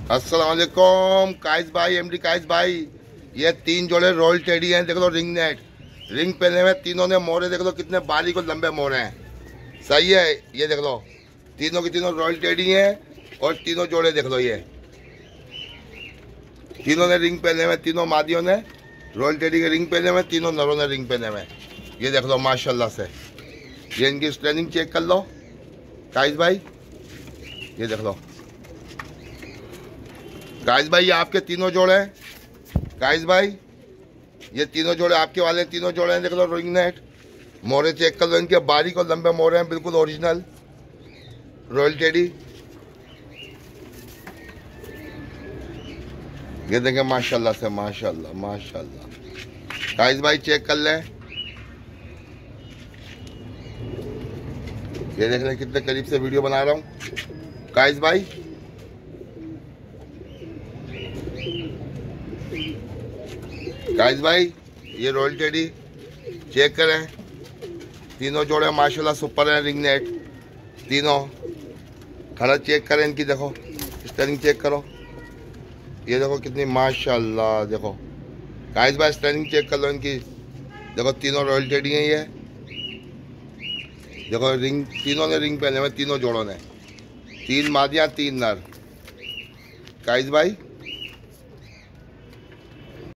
अस्सलाम वालेकुम काइस भाई, एमडी काइस भाई। ये 3 जोड़े रॉयल टेडी हैं। देख लो रिंग नेट, रिंग पहने हुए तीनों ने मोरे देख लो कितने बारीक और लंबे मोरे हैं। सही है। ये देख लो तीनों की तीनों रॉयल टेडी हैं और तीनों जोड़े देख लो। ये तीनों ने रिंग पहने हुए, तीनों मादियों ने रॉयल टेडी के रिंग पहने हुए, तीनों नरों ने रिंग पहने हुए। ये देख लो माशाल्लाह से। ये इनकी स्ट्रेनिंग चेक कर लो काइस भाई। ये देख लो काइस भाई, ये आपके तीनों जोड़े हैं काइस भाई। ये तीनों जोड़े आपके वाले तीनों जोड़े हैं। देख लो रिंग नेट, मोरे चेक कर लो इनके, बारीक और लंबे मोरे हैं, बिल्कुल ओरिजिनल रॉयल टेडी। ये देखें माशाल्लाह से, माशाल्लाह माशाल्लाह। काइस भाई चेक कर लें। ये देख लें कितने करीब से वीडियो बना रहा हूँ काइस भाई। काइस भाई ये रॉयल टेडी चेक करें, तीनों जोड़े माशाल्लाह सुपर हैं। रिंग नेट तीनों खड़ा चेक करें इनकी, देखो स्टैंडिंग चेक करो। ये देखो कितनी माशाल्लाह। देखो काइस भाई स्टैंडिंग चेक कर लो इनकी, देखो तीनों रॉयल टेडी हैं। ये देखो रिंग, तीनों ने रिंग पहने हुए, तीनों जोड़ों ने, 3 मादियाँ 3 नर। काइस भाई